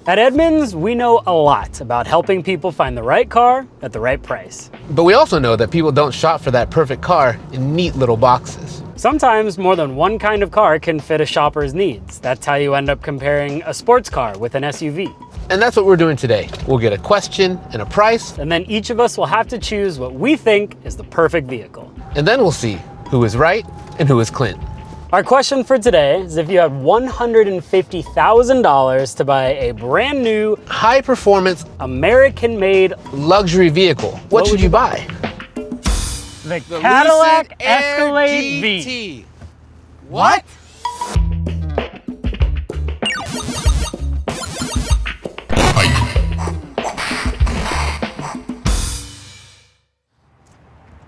At Edmunds, we know a lot about helping people find the right car at the right price. But we also know that people don't shop for that perfect car in neat little boxes. Sometimes more than one kind of car can fit a shopper's needs. That's how you end up comparing a sports car with an SUV. And that's what we're doing today. We'll get a question and a price. And then each of us will have to choose what we think is the perfect vehicle. And then we'll see who is right and who is Clint. Our question for today is, if you had $150,000 to buy a brand new, high-performance, American-made luxury vehicle, what should you buy? The Cadillac Lucid Air Escalade-V. What?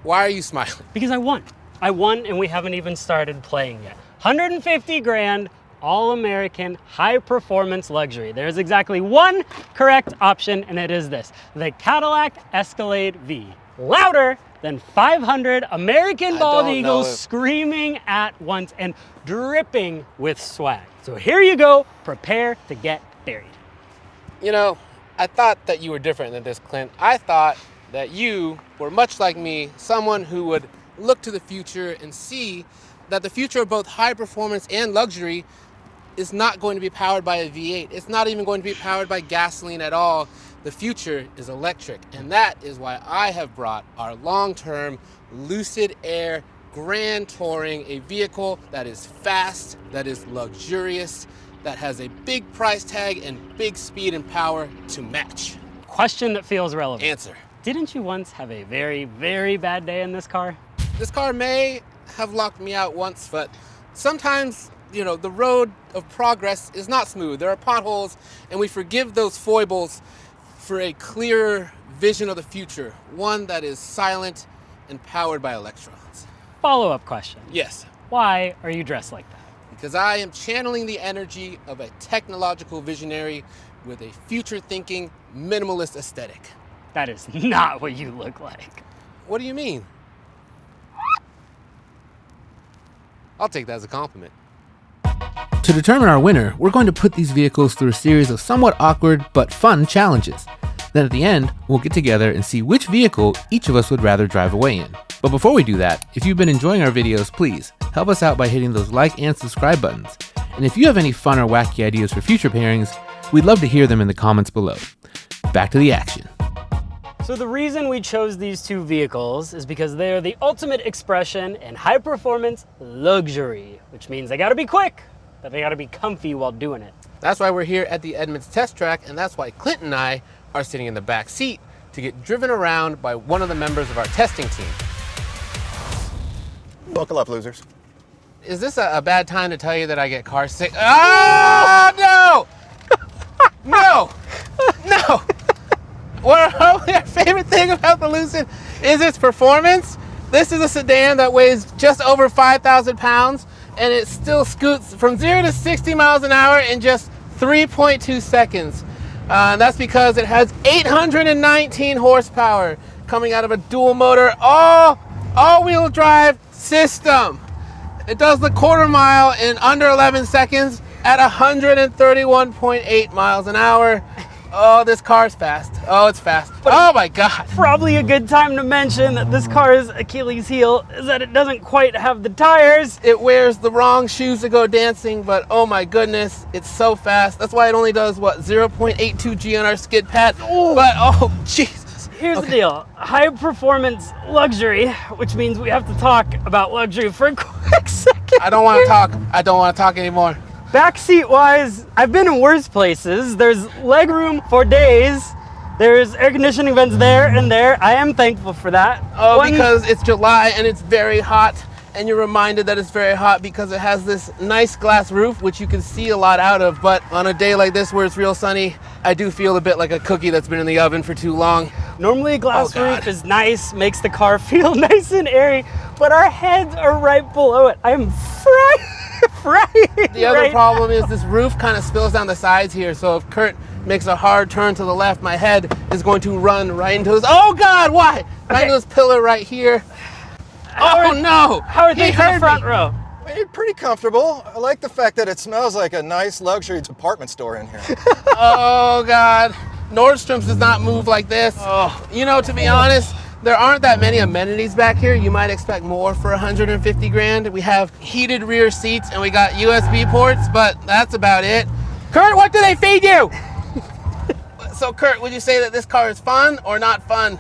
Why are you smiling? Because I won. I won, and we haven't even started playing yet. 150 grand, all-American, high-performance luxury. There's exactly one correct option, and it is this: the Cadillac Escalade-V. Louder than 500 American bald eagles screaming at once and dripping with swag. So here you go, prepare to get buried. You know, I thought that you were different than this, Clint. I thought that you were much like me, someone who would look to the future and see that the future of both high performance and luxury is not going to be powered by a V8. It's not even going to be powered by gasoline at all. The future is electric, and that is why I have brought our long-term Lucid Air Grand Touring, a vehicle that is fast, that is luxurious, that has a big price tag and big speed and power to match. Question that feels relevant. Answer. Didn't you once have a very, very bad day in this car? This car may have locked me out once, but sometimes, you know, the road of progress is not smooth. There are potholes, and we forgive those foibles for a clearer vision of the future, one that is silent and powered by electrons. Follow-up question. Yes. Why are you dressed like that? Because I am channeling the energy of a technological visionary with a future-thinking, minimalist aesthetic. That is not what you look like. What do you mean? I'll take that as a compliment. To determine our winner, we're going to put these vehicles through a series of somewhat awkward but fun challenges. Then at the end, we'll get together and see which vehicle each of us would rather drive away in. But before we do that, if you've been enjoying our videos, please help us out by hitting those like and subscribe buttons. And if you have any fun or wacky ideas for future pairings, we'd love to hear them in the comments below. Back to the action. So the reason we chose these two vehicles is because they are the ultimate expression in high-performance luxury, which means they gotta be quick, but they gotta be comfy while doing it. That's why we're here at the Edmunds test track, and that's why Clint and I are sitting in the back seat to get driven around by one of the members of our testing team. Buckle up, losers. Is this a bad time to tell you that I get car sick? Oh, no! No! No! Our favorite thing about the Lucid is its performance. This is a sedan that weighs just over 5,000 pounds, and it still scoots from 0 to 60 miles an hour in just 3.2 seconds. And that's because it has 819 horsepower coming out of a dual motor, all-wheel drive system. It does the quarter mile in under 11 seconds at 131.8 miles an hour. Oh, this car's fast. Oh, it's fast. Oh my God. Probably a good time to mention that this car's Achilles heel is that it doesn't quite have the tires. It wears the wrong shoes to go dancing, but oh my goodness, it's so fast. That's why it only does, what, 0.82 G on our skid pad? Ooh. But, oh, Jesus. Here's the deal. High performance luxury, which means we have to talk about luxury for a quick second. I don't want to talk. I don't want to talk anymore. Backseat wise, I've been in worse places. There's leg room for days. There's air conditioning vents there and there. I am thankful for that. Oh, because it's July and it's very hot, and you're reminded that it's very hot because it has this nice glass roof, which you can see a lot out of. But on a day like this where it's real sunny, I do feel a bit like a cookie that's been in the oven for too long. Normally a glass roof is nice, makes the car feel nice and airy, but our heads are right below it. I am fried. The other problem is this roof kind of spills down the sides here, so if Kurt makes a hard turn to the left, my head is going to run right into this. Oh God, why? Right into this pillar right here. Oh no! How are things in the front row? Pretty comfortable. I like the fact that it smells like a nice luxury department store in here. Oh God, Nordstrom's does not move like this. Oh. You know, to be honest, there aren't that many amenities back here. You might expect more for 150 grand. We have heated rear seats and we got USB ports, but that's about it. Kurt, what do they feed you? So Kurt, would you say that this car is fun or not fun?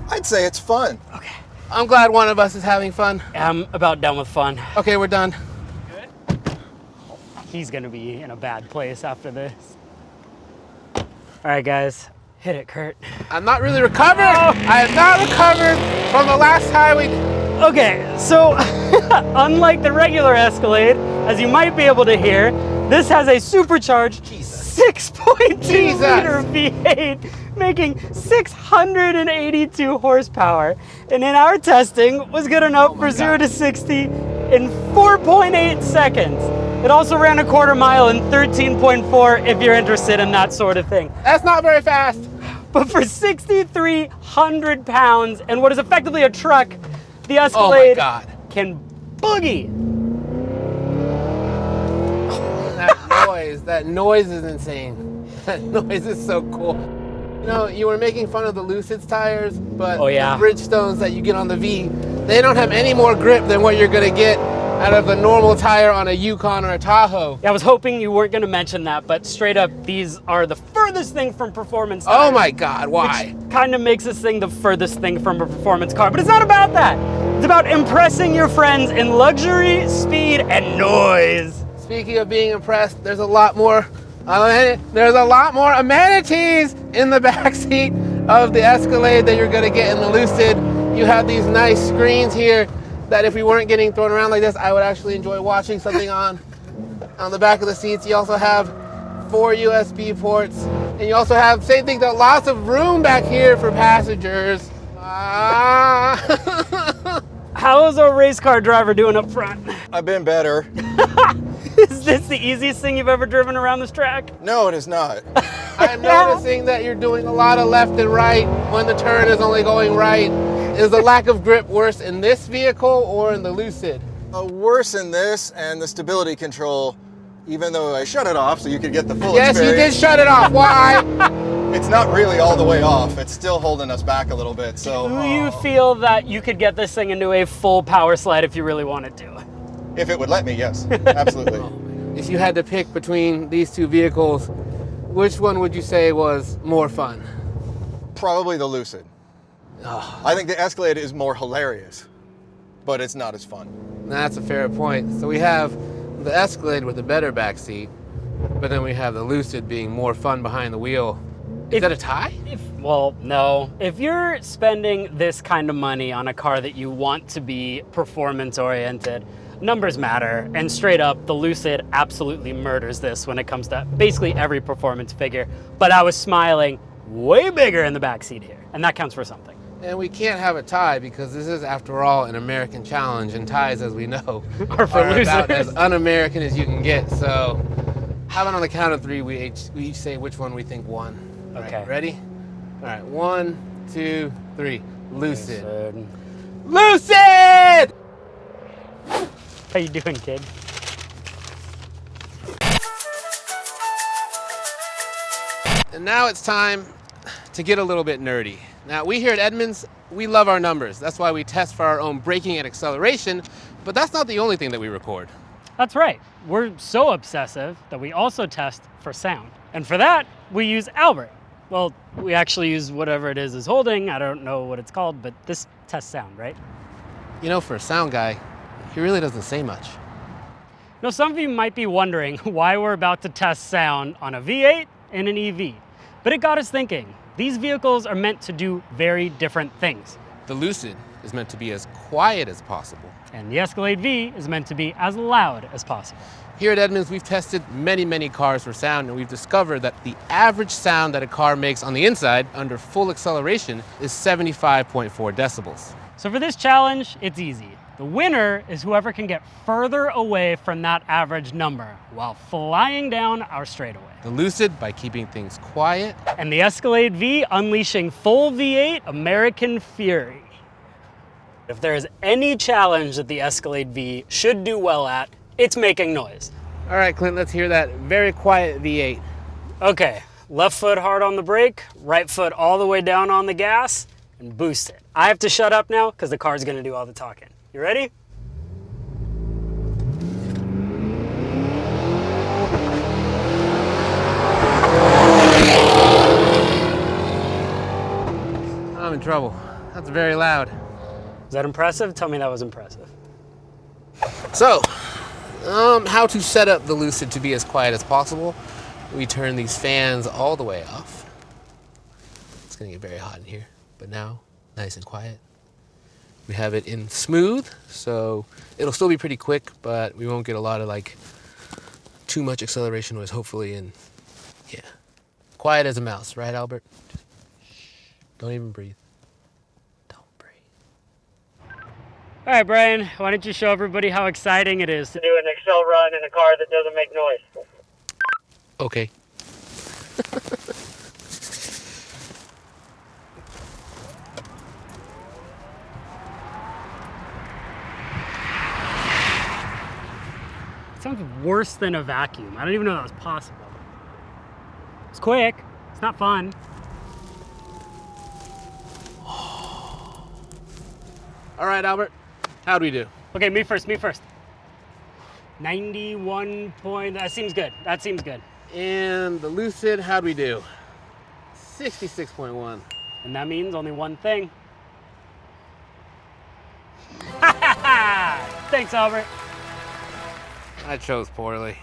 I'd say it's fun. Okay. I'm glad one of us is having fun. I'm about done with fun. Okay, we're done. Good. He's gonna be in a bad place after this. All right, guys, hit it, Kurt. I'm not really recovered. I have not recovered from the last time we... Okay, so unlike the regular Escalade, as you might be able to hear, this has a supercharged 6.2 liter V8, making 682 horsepower, and in our testing was good enough for 0 to 60 in 4.8 seconds. It also ran a quarter mile in 13.4 if you're interested in that sort of thing. That's not very fast. But for 6,300 pounds and what is effectively a truck, the Escalade can boogie. That noise is insane. That noise is so cool. You know, you were making fun of the Lucid's tires, but the Bridgestones that you get on the V, they don't have any more grip than what you're gonna get out of a normal tire on a Yukon or a Tahoe. Yeah, I was hoping you weren't gonna mention that, but straight up, these are the furthest thing from performance tires. Oh my God, why? Kind of makes this thing the furthest thing from a performance car, but it's not about that. It's about impressing your friends in luxury, speed, and noise. Speaking of being impressed, there's a lot more amenities in the backseat of the Escalade that you're gonna get in the Lucid. You have these nice screens here that if we weren't getting thrown around like this, I would actually enjoy watching something on the back of the seats. You also have 4 USB ports, and you also have, same thing, lots of room back here for passengers. How is our race car driver doing up front? I've been better. Is this the easiest thing you've ever driven around this track? No, it is not. I'm noticing that you're doing a lot of left and right when the turn is only going right. Is the lack of grip worse in this vehicle or in the Lucid? Worse in this, and the stability control, even though I shut it off so you could get the full experience. Yes, you did shut it off. Why? It's not really all the way off. It's still holding us back a little bit. So do you feel that you could get this thing into a full power slide if you really wanted to? If it would let me, yes, absolutely. If you had to pick between these two vehicles, which one would you say was more fun? Probably the Lucid. I think the Escalade is more hilarious, but it's not as fun. That's a fair point. So we have the Escalade with a better backseat, but then we have the Lucid being more fun behind the wheel. Is that a tie? Well, no. If you're spending this kind of money on a car that you want to be performance oriented, numbers matter, and straight up, the Lucid absolutely murders this when it comes to basically every performance figure. But I was smiling way bigger in the backseat here, and that counts for something. And we can't have a tie because this is, after all, an American challenge, and ties, as we know, are about as un-American as you can get. So, how about on the count of 3, we each say which one we think won. Okay. Right, ready? All right, 1, 2, 3. Lucid. Lucid! How you doing, kid? And now it's time to get a little bit nerdy. Now, we here at Edmunds, we love our numbers. That's why we test for our own braking and acceleration, but that's not the only thing that we record. That's right. We're so obsessive that we also test for sound. And for that, we use Albert. Well, we actually use whatever it is holding. I don't know what it's called, but this tests sound, right? You know, for a sound guy, he really doesn't say much. Now, some of you might be wondering why we're about to test sound on a V8 and an EV. But it got us thinking. These vehicles are meant to do very different things. The Lucid is meant to be as quiet as possible. And the Escalade-V is meant to be as loud as possible. Here at Edmunds, we've tested many cars for sound, and we've discovered that the average sound that a car makes on the inside under full acceleration is 75.4 decibels. So for this challenge, it's easy. The winner is whoever can get further away from that average number while flying down our straightaway. The Lucid by keeping things quiet. And the Escalade-V unleashing full V8 American fury. If there is any challenge that the Escalade-V should do well at, it's making noise. All right, Clint, let's hear that very quiet V8. Okay, left foot hard on the brake, right foot all the way down on the gas, and boost it. I have to shut up now because the car's gonna do all the talking. You ready? I'm in trouble. That's very loud. Is that impressive? Tell me that was impressive. So, how to set up the Lucid to be as quiet as possible. We turn these fans all the way off. It's gonna get very hot in here, but now, nice and quiet. We have it in smooth, so it'll still be pretty quick, but we won't get a lot of like too much acceleration noise, hopefully, and yeah. Quiet as a mouse, right, Albert? Just don't even breathe. All right, Brian, why don't you show everybody how exciting it is to do an Excel run in a car that doesn't make noise? Okay. It sounds worse than a vacuum. I don't even know that was possible. It's quick, it's not fun. All right, Albert, how do we do? Okay, me first. 91 point, that seems good. And the Lucid, how do we do? 66.1. And that means only one thing. Thanks, Albert. I chose poorly.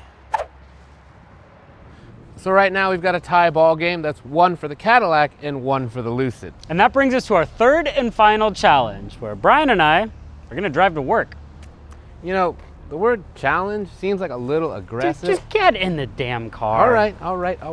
So right now we've got a tie ball game. That's one for the Cadillac and one for the Lucid. And that brings us to our third and final challenge, where Brian and I are gonna drive to work. You know, the word challenge seems like a little aggressive. Just get in the damn car. All right.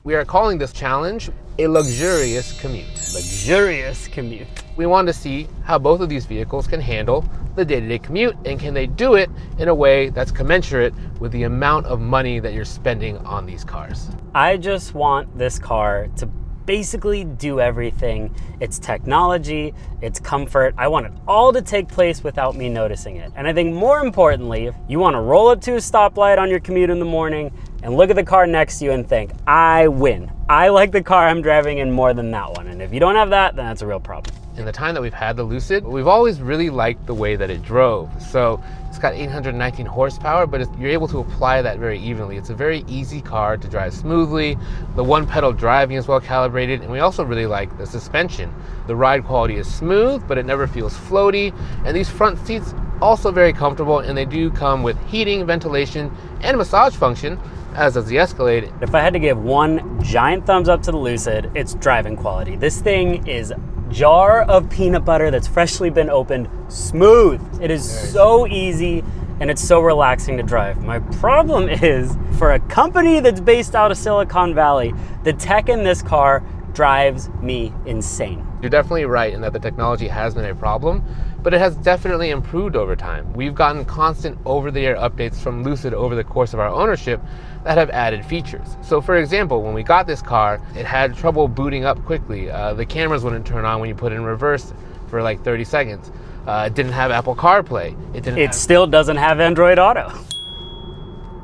We are calling this challenge a luxurious commute. Luxurious commute. We want to see how both of these vehicles can handle the day-to-day commute, and can they do it in a way that's commensurate with the amount of money that you're spending on these cars. I just want this car to basically do everything. It's technology, it's comfort. I want it all to take place without me noticing it. And I think more importantly, if you want to roll up to a stoplight on your commute in the morning and look at the car next to you and think, I win. I like the car I'm driving in more than that one. And if you don't have that, then that's a real problem. In the time that we've had the Lucid, we've always really liked the way that it drove. So it's got 819 horsepower, but you're able to apply that very evenly. It's a very easy car to drive smoothly. The one pedal driving is well calibrated, and we also really like the suspension. The ride quality is smooth, but it never feels floaty. And these front seats also very comfortable, and they do come with heating, ventilation, and massage function, as does the Escalade. If I had to give one giant thumbs up to the Lucid, it's driving quality. This thing is jar of peanut butter that's freshly been opened, smooth. It is so easy and it's so relaxing to drive. My problem is, for a company that's based out of Silicon Valley, the tech in this car drives me insane. You're definitely right in that the technology has been a problem, but it has definitely improved over time. We've gotten constant over-the-air updates from Lucid over the course of our ownership that have added features. So for example, when we got this car, it had trouble booting up quickly. The cameras wouldn't turn on when you put it in reverse for like 30 seconds. It didn't have Apple CarPlay. It still doesn't have Android Auto.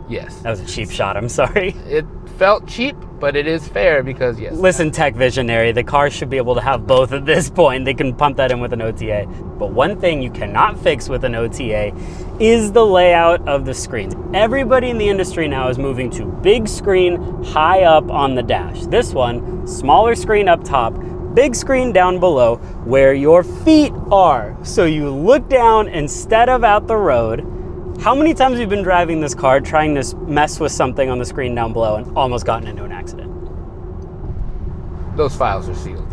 Yes. That was a cheap shot, I'm sorry. It felt cheap, but it is fair because yes. Listen, tech visionary, the car should be able to have both at this point. They can pump that in with an OTA. But one thing you cannot fix with an OTA is the layout of the screens. Everybody in the industry now is moving to big screen high up on the dash. This one, smaller screen up top, big screen down below where your feet are. So you look down instead of out the road. How many times have you been driving this car trying to mess with something on the screen down below and almost gotten into an accident? Those files are sealed.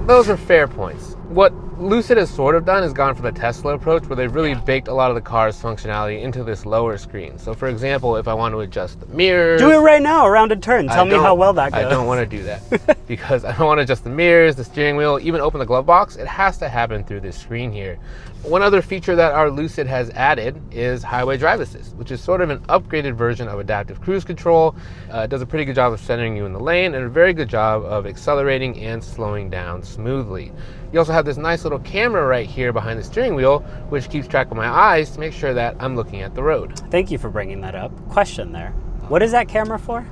Those are fair points. What Lucid has sort of done is gone from the Tesla approach, where they've really baked a lot of the car's functionality into this lower screen. So for example, if I want to adjust the mirrors... Do it right now around a turn. Tell me how well that goes. I don't want to do that because I don't want to adjust the mirrors, the steering wheel, even open the glove box. It has to happen through this screen here. One other feature that our Lucid has added is Highway Drive Assist, which is sort of an upgraded version of adaptive cruise control. It does a pretty good job of centering you in the lane and a very good job of accelerating and slowing down smoothly. You also have this nice little little camera right here behind the steering wheel, which keeps track of my eyes to make sure that I'm looking at the road. Thank you for bringing that up. Question there. What is that camera for?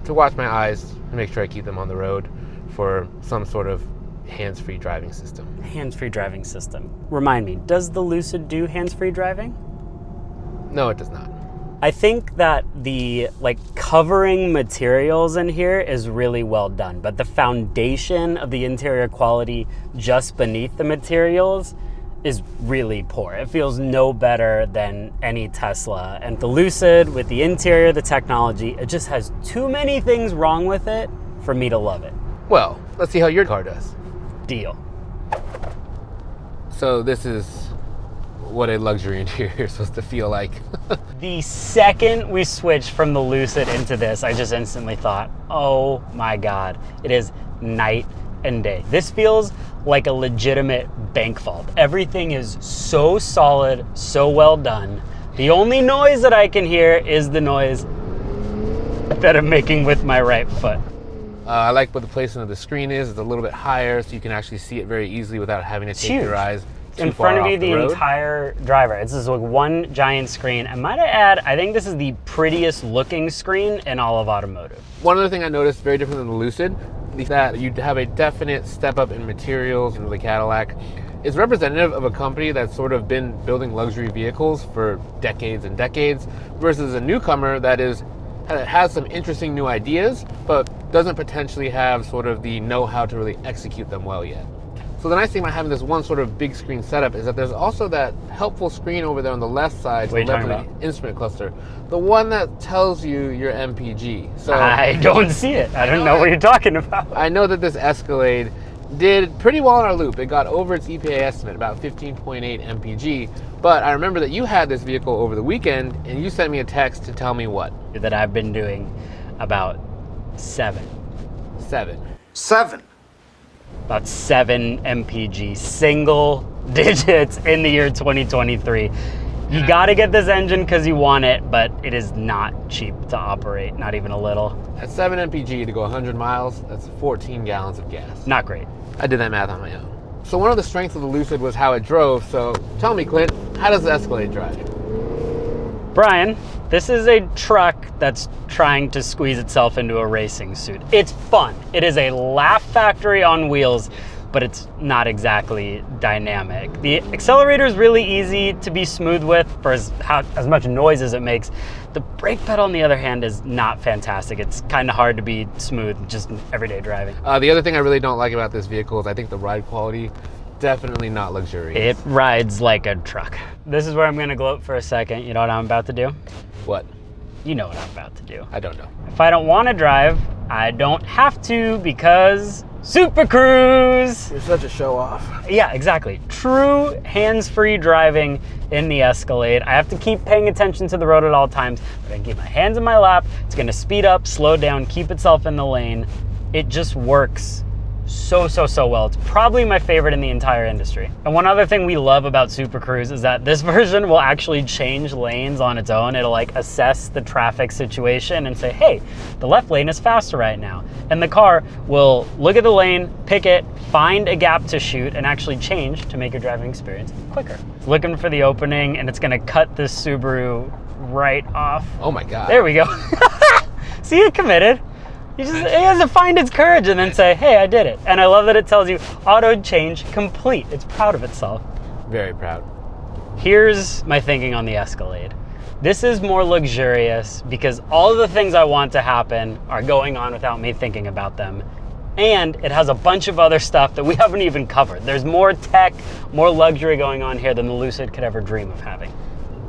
To watch my eyes and make sure I keep them on the road for some sort of hands-free driving system. Hands-free driving system. Remind me, does the Lucid do hands-free driving? No, it does not. I think that the covering materials in here is really well done, but the foundation of the interior quality just beneath the materials is really poor. It feels no better than any Tesla. And the Lucid, with the interior, the technology, it just has too many things wrong with it for me to love it. Well, let's see how your car does. Deal. So this is what a luxury interior is supposed to feel like. The second we switched from the Lucid into this, I just instantly thought, oh my God, it is night and day. This feels like a legitimate bank vault. Everything is so solid, so well done. The only noise that I can hear is the noise that I'm making with my right foot. I like what the placement of the screen is. It's a little bit higher, so you can actually see it very easily without having to take your eyes in front of you the entire driver. It's just like one giant screen. And might I add, I think this is the prettiest looking screen in all of automotive. One other thing I noticed very different than the Lucid is that you have a definite step up in materials in the Cadillac. It's representative of a company that's sort of been building luxury vehicles for decades and decades versus a newcomer that has some interesting new ideas, but doesn't potentially have sort of the know-how to really execute them well yet. So the nice thing about having this one sort of big screen setup is that there's also that helpful screen over there on the left side, what are you talking the about? Instrument cluster, the one that tells you your MPG. So I don't see it. I don't know what you're talking about. I know that this Escalade did pretty well on our loop. It got over its EPA estimate, about 15.8 MPG. But I remember that you had this vehicle over the weekend, and you sent me a text to tell me what? That I've been doing about 7. About 7 MPG, single digits in the year 2023. You gotta get this engine because you want it, but it is not cheap to operate, not even a little. At 7 MPG to go 100 miles, that's 14 gallons of gas. Not great. I did that math on my own. So one of the strengths of the Lucid was how it drove, so tell me, Clint, how does the Escalade drive? Brian, this is a truck that's trying to squeeze itself into a racing suit. It's fun. It is a laugh factory on wheels, but it's not exactly dynamic. The accelerator is really easy to be smooth with for as much noise as it makes. The brake pedal, on the other hand, is not fantastic. It's kind of hard to be smooth just in everyday driving. The other thing I really don't like about this vehicle is I think the ride quality, definitely not luxurious. It rides like a truck. This is where I'm gonna gloat for a second. You know what I'm about to do? What? You know what I'm about to do. I don't know. If I don't want to drive, I don't have to because Super Cruise! You're such a show off. Yeah, exactly. True hands-free driving in the Escalade. I have to keep paying attention to the road at all times, but I can keep my hands in my lap. It's gonna speed up, slow down, keep itself in the lane. It just works so well. It's probably my favorite in the entire industry. And one other thing we love about Super Cruise is that this version will actually change lanes on its own. It'll assess the traffic situation and say, hey, the left lane is faster right now. And the car will look at the lane, pick it, find a gap to shoot, and actually change to make your driving experience quicker. It's looking for the opening, and it's gonna cut this Subaru right off. Oh my God. There we go. See, it committed. It has to find its courage and then say, hey, I did it. And I love that it tells you auto change complete. It's proud of itself. Very proud. Here's my thinking on the Escalade. This is more luxurious because all of the things I want to happen are going on without me thinking about them. And it has a bunch of other stuff that we haven't even covered. There's more tech, more luxury going on here than the Lucid could ever dream of having.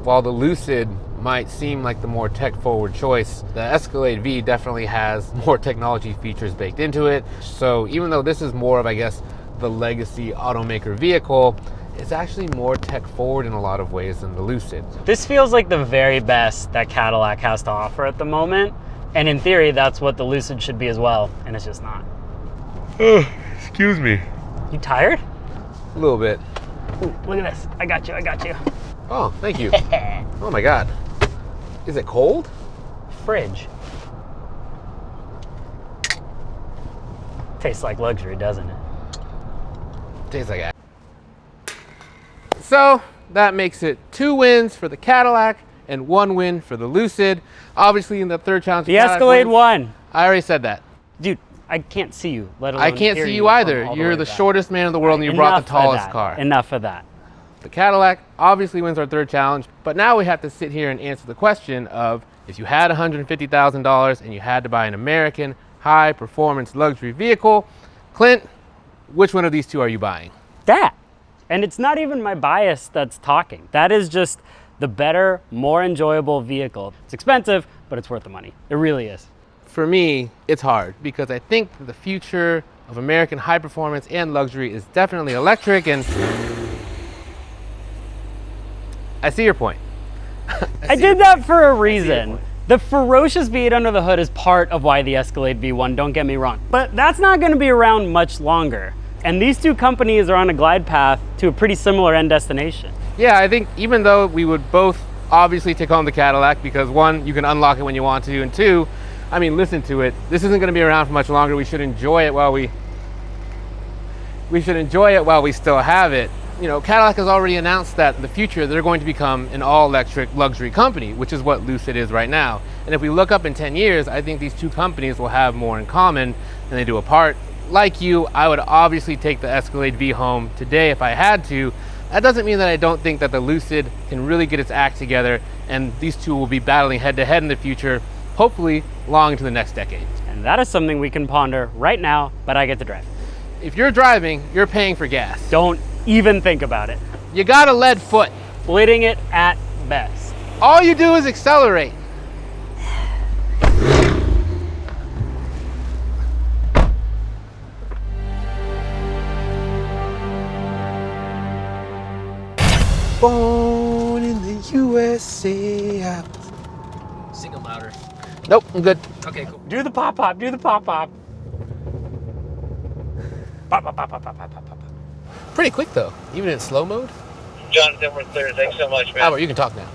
While the Lucid might seem like the more tech-forward choice, the Escalade-V definitely has more technology features baked into it. So even though this is more of, I guess, the legacy automaker vehicle, it's actually more tech-forward in a lot of ways than the Lucid. This feels like the very best that Cadillac has to offer at the moment. And in theory, that's what the Lucid should be as well, and it's just not. Excuse me. You tired? A little bit. Ooh, look at this. I got you. Oh, thank you. Oh my God. Is it cold? Fridge. Tastes like luxury, doesn't it? Tastes like ass. So that makes it 2 wins for the Cadillac and 1 win for the Lucid. Obviously in the third challenge, The Escalade won. I already said that. Dude, I can't see you, let alone I can't hear see you you either. from all You're way the back. shortest man in the world and you brought the tallest car. Enough of that. The Cadillac obviously wins our third challenge, but now we have to sit here and answer the question of if you had $150,000 and you had to buy an American high performance luxury vehicle, Clint, which one of these two are you buying? That. And it's not even my bias that's talking. That is just the better, more enjoyable vehicle. It's expensive, but it's worth the money. It really is. For me, it's hard because I think the future of American high performance and luxury is definitely electric, and I see your point. I did that for a reason. The ferocious V8 under the hood is part of why the Escalade-V won, don't get me wrong. But that's not gonna be around much longer. And these two companies are on a glide path to a pretty similar end destination. Yeah, I think even though we would both obviously take home the Cadillac because 1, you can unlock it when you want to, and 2, I mean, listen to it. This isn't gonna be around for much longer. We should enjoy it while we still have it. You know, Cadillac has already announced that in the future they're going to become an all-electric luxury company, which is what Lucid is right now. And if we look up in 10 years, I think these two companies will have more in common than they do apart. Like you, I would obviously take the Escalade-V home today if I had to. That doesn't mean that I don't think that the Lucid can really get its act together, and these two will be battling head-to-head in the future, hopefully long into the next decade. And that is something we can ponder right now, but I get to drive. If you're driving, you're paying for gas. Don't even think about it. You got a lead foot. Splitting it at best. All you do is accelerate. Born in the USA. Sing it louder. Nope, I'm good. Okay, cool. Do the pop-pop, do the pop-pop. Pop, pop, pop, pop, pop, pop, pop, pop. Pretty quick though, even in slow mode. Jonathan, we're clear. Thanks so much, man. Albert, you can talk now.